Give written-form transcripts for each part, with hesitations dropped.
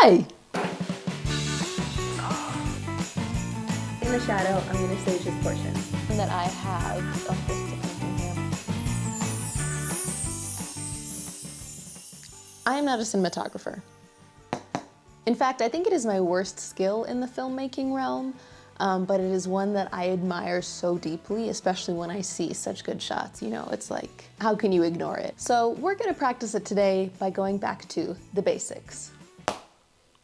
Hi! In the shadow, I'm going to stage this portion. That I have of this different here. I am not a cinematographer. In fact, I think it is my worst skill in the filmmaking realm, but it is one that I admire so deeply, especially when I see such good shots. You know, it's like, how can you ignore it? So we're gonna practice it today by going back to the basics,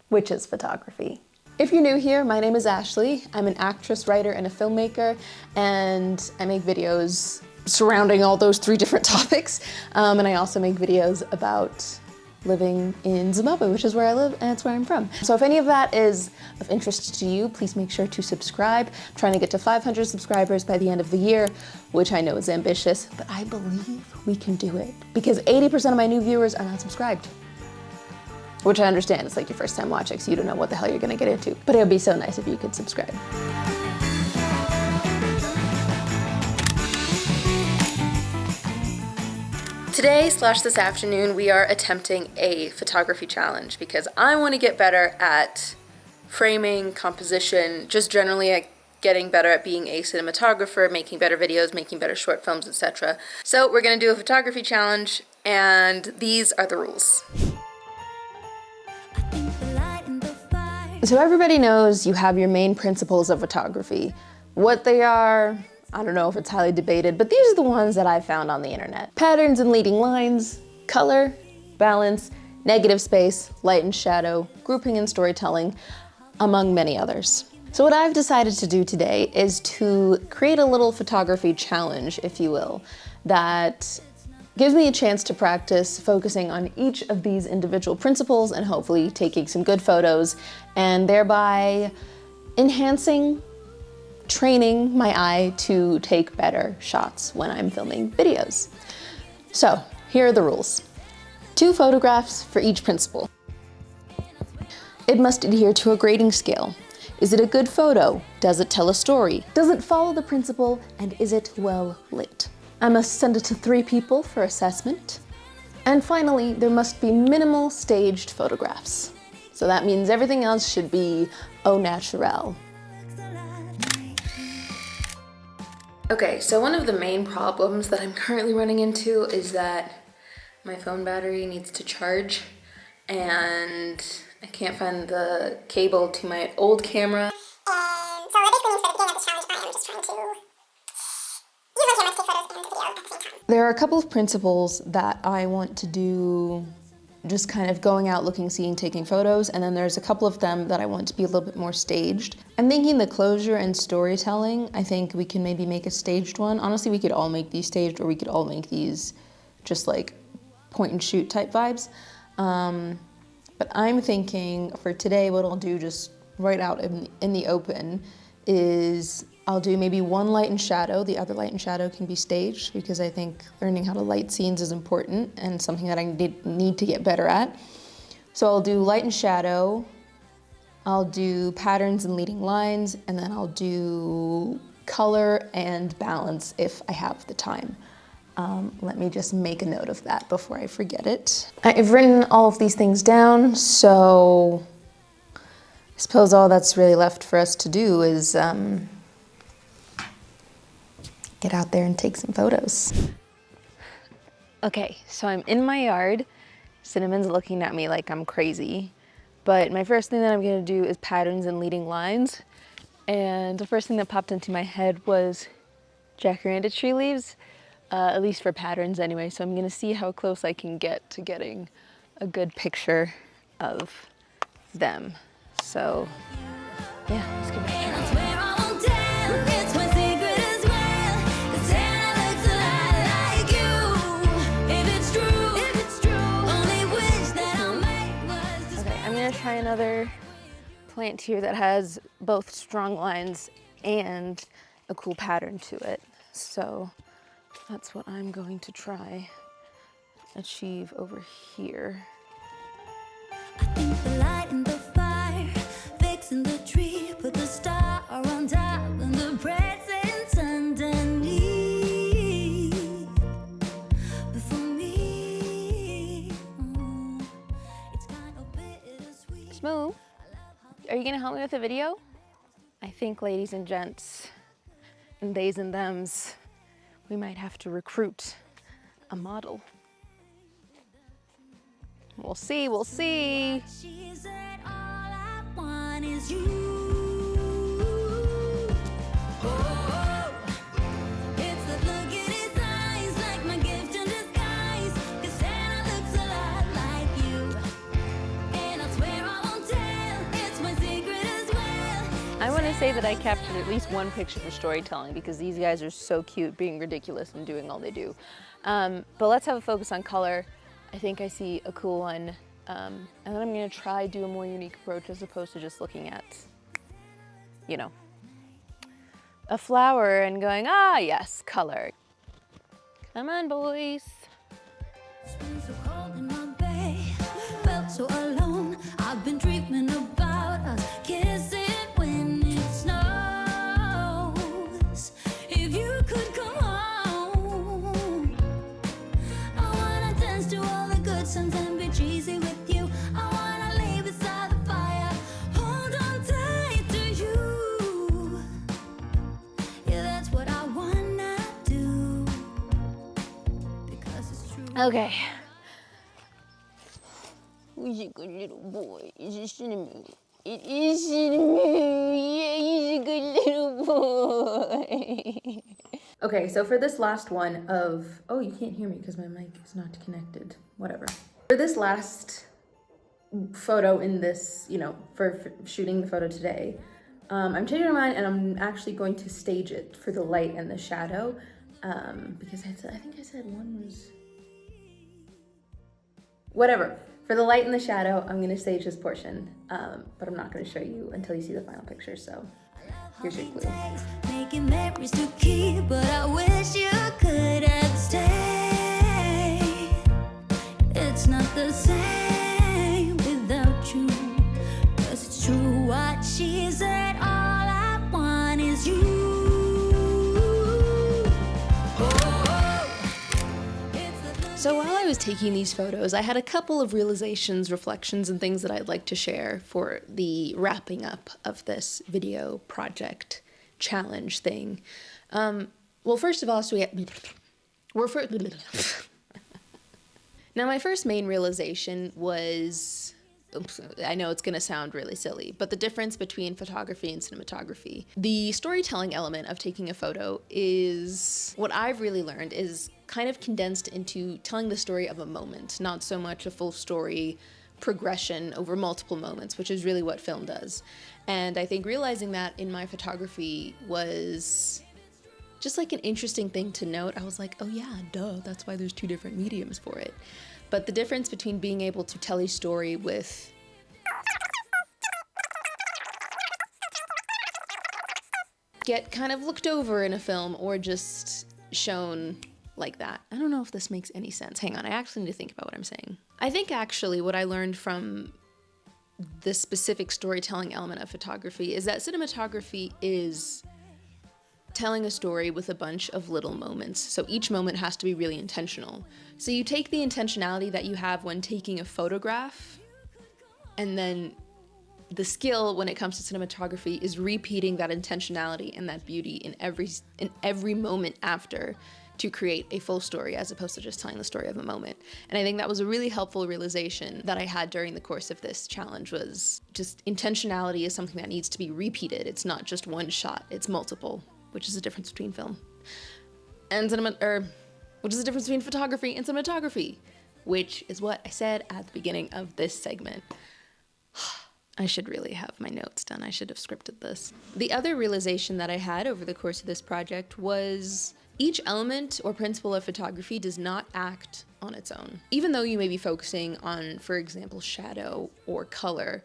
which is photography. If you're new here, my name is Ashley. I'm an actress, writer, and a filmmaker, and I make videos surrounding all those three different topics. And I also make videos about living in Zimbabwe, which is where I live, and it's where I'm from. So if any of that is of interest to you, please make sure to subscribe. I'm trying to get to 500 subscribers by the end of the year, which I know is ambitious, but I believe we can do it because 80% of my new viewers are not subscribed. Which I understand, it's like your first time watching, so you don't know what the hell you're gonna get into. But it would be so nice if you could subscribe. Today/this afternoon, we are attempting a photography challenge because I wanna get better at framing, composition, just generally at getting better at being a cinematographer, making better videos, making better short films, etc. So we're gonna do a photography challenge, and these are the rules. So everybody knows you have your main principles of photography. What they are, I don't know if it's highly debated, but these are the ones that I found on the internet. Patterns and leading lines, color, balance, negative space, light and shadow, grouping and storytelling, among many others. So what I've decided to do today is to create a little photography challenge, if you will, that gives me a chance to practice focusing on each of these individual principles and hopefully taking some good photos and thereby enhancing, training my eye to take better shots when I'm filming videos. So here are the rules. 2 photographs for each principle. It must adhere to a grading scale. Is it a good photo? Does it tell a story? Does it follow the principle? And is it well lit? I must send it to 3 people for assessment. And finally, there must be minimal staged photographs. So that means everything else should be au naturel. Okay, so one of the main problems that I'm currently running into is that my phone battery needs to charge and I can't find the cable to my old camera. And so that basically means that at the beginning of the challenge, I am just trying to use my camera to take photos and video at the same time. There are a couple of principles that I want to do, just kind of going out, looking, seeing, taking photos, and then there's a couple of them that I want to be a little bit more staged. I'm thinking the closure and storytelling, I think we can maybe make a staged one. Honestly, we could all make these staged, or we could all make these just like point and shoot type vibes. But I'm thinking for today, what I'll do just right out in the open is I'll do maybe one light and shadow. The other light and shadow can be staged because I think learning how to light scenes is important and something that I need to get better at. So I'll do light and shadow, I'll do patterns and leading lines, and then I'll do color and balance if I have the time. Let me just make a note of that before I forget it. I've written all of these things down, so I suppose all that's really left for us to do is get out there and take some photos. Okay, so I'm in my yard. Cinnamon's looking at me like I'm crazy, but my first thing that I'm gonna do is patterns and leading lines. And the first thing that popped into my head was jacaranda tree leaves, at least for patterns anyway. So I'm gonna see how close I can get to getting a good picture of them. So yeah, let's give it a try. Try another plant here that has both strong lines and a cool pattern to it. So that's what I'm going to try achieve over here. I think the light and the fire, fixing the tree, put the star on top and the presents underneath. But for me, it's kind of bittersweet. Smooth, are you gonna help me with the video? I think, ladies and gents, and theys and thems, we might have to recruit a model. We'll see, we'll see. She said, all I want is you. Oh, it's the look in his eyes, like my gift in disguise. 'Cause Santa looks a lot like you. And I swear I won't tell, it's my secret as well. I want to say that I captured at least one picture for storytelling because these guys are so cute, being ridiculous and doing all they do. But let's have a focus on color. I think I see a cool one. And then I'm gonna try do a more unique approach as opposed to just looking at, you know, a flower and going, ah, yes, color. Come on, boys. It's been so cold in my bay, felt so alone. I've been dreaming about us kissing when it snows. If you could come home, I wanna dance to all the good songs and be cheesy with you. I wanna lay beside the fire, hold on tight to you. Yeah, that's what I wanna do, because it's true. Okay. Who's a good little boy? Is it Cinnamon? It is Cinnamon! Yeah, he's a good little boy! Okay, so for this last one of... Oh, you can't hear me because my mic is not connected. Whatever. For this last photo in this, you know, for shooting the photo today, I'm changing my mind and I'm actually going to stage it for the light and the shadow because I think I said one was... Whatever. For the light and the shadow, I'm gonna stage this portion, but I'm not gonna show you until you see the final picture, so here's your clue. Making memories to keep, but I wish you could have stayed. It's not the same without you, 'cause it's true what she said, all I want is you. So while I was taking these photos, I had a couple of realizations, reflections, and things that I'd like to share for the wrapping up of this video project challenge thing. Well, first of all, now my first main realization was, oops, I know it's gonna sound really silly, but the difference between photography and cinematography. The storytelling element of taking a photo is, what I've really learned is kind of condensed into telling the story of a moment, not so much a full story progression over multiple moments, which is really what film does. And I think realizing that in my photography was just like an interesting thing to note. I was like, oh yeah, duh, that's why there's two different mediums for it. But the difference between being able to tell a story with get kind of looked over in a film or just shown like that. I don't know if this makes any sense. Hang on, I actually need to think about what I'm saying. I think actually what I learned from this specific storytelling element of photography is that cinematography is telling a story with a bunch of little moments. So each moment has to be really intentional. So you take the intentionality that you have when taking a photograph, and then the skill when it comes to cinematography is repeating that intentionality and that beauty in every moment after to create a full story as opposed to just telling the story of a moment. And I think that was a really helpful realization that I had during the course of this challenge, was just intentionality is something that needs to be repeated. It's not just one shot, it's multiple, which is the difference between film and which is the difference between photography and cinematography, which is what I said at the beginning of this segment. I should really have my notes done. I should have scripted this. The other realization that I had over the course of this project was each element or principle of photography does not act on its own. Even though you may be focusing on, for example, shadow or color,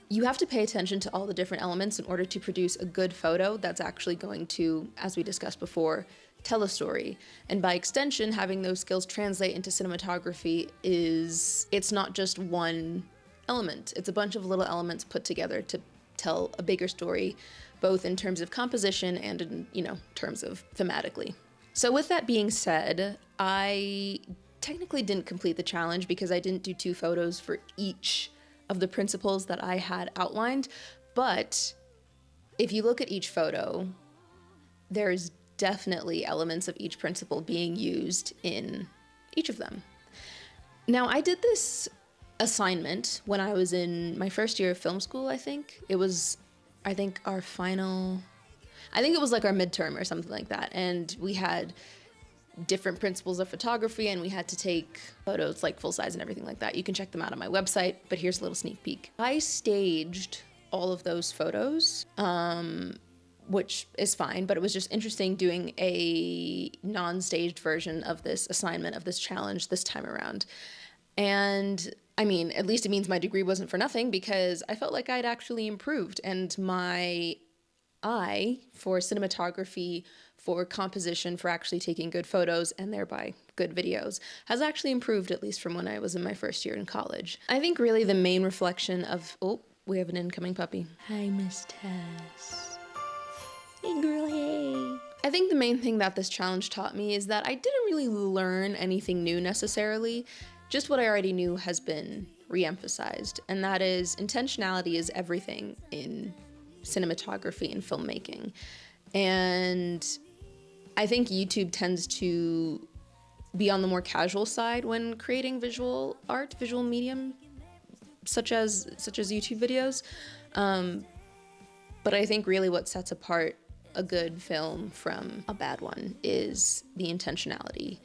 you have to pay attention to all the different elements in order to produce a good photo that's actually going to, as we discussed before, tell a story. And by extension, having those skills translate into cinematography it's not just one element. It's a bunch of little elements put together to tell a bigger story, both in terms of composition and in, terms of thematically. So with that being said, I technically didn't complete the challenge because I didn't do 2 photos for each of the principles that I had outlined, but if you look at each photo, there's definitely elements of each principle being used in each of them. Now, I did this assignment when I was in my first year of film school, I think. It was, I think it was like our midterm or something like that. And we had different principles of photography and we had to take photos like full size and everything like that. You can check them out on my website, but here's a little sneak peek. I staged all of those photos, which is fine, but it was just interesting doing a non-staged version of this assignment, of this challenge this time around. And I mean, at least it means my degree wasn't for nothing, because I felt like I'd actually improved, and my eye for cinematography, for composition, for actually taking good photos and thereby good videos has actually improved, at least from when I was in my first year in college. I think really the main reflection of, oh, we have an incoming puppy. Hi, Miss Tess. Hey girl, hey. I think the main thing that this challenge taught me is that I didn't really learn anything new necessarily. Just what I already knew has been re-emphasized, and that is intentionality is everything in cinematography and filmmaking. And I think YouTube tends to be on the more casual side when creating visual art, visual medium, such as YouTube videos. But I think really what sets apart a good film from a bad one is the intentionality.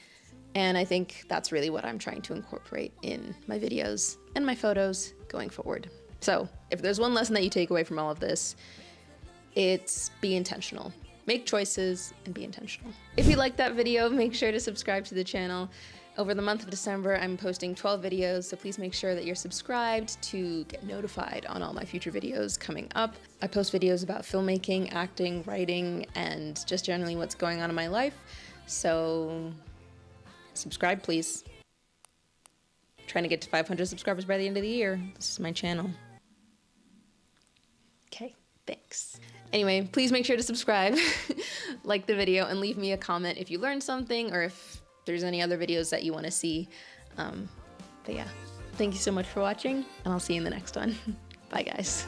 And I think that's really what I'm trying to incorporate in my videos and my photos going forward. So if there's one lesson that you take away from all of this, it's be intentional. Make choices and be intentional. If you liked that video, make sure to subscribe to the channel. Over the month of December, I'm posting 12 videos, so please make sure that you're subscribed to get notified on all my future videos coming up. I post videos about filmmaking, acting, writing, and just generally what's going on in my life. So subscribe, please. I'm trying to get to 500 subscribers by the end of the year. This is my channel. Okay, thanks. Anyway, please make sure to subscribe, like the video, and leave me a comment if you learned something or if there's any other videos that you want to see. But yeah, thank you so much for watching, and I'll see you in the next one. Bye, guys.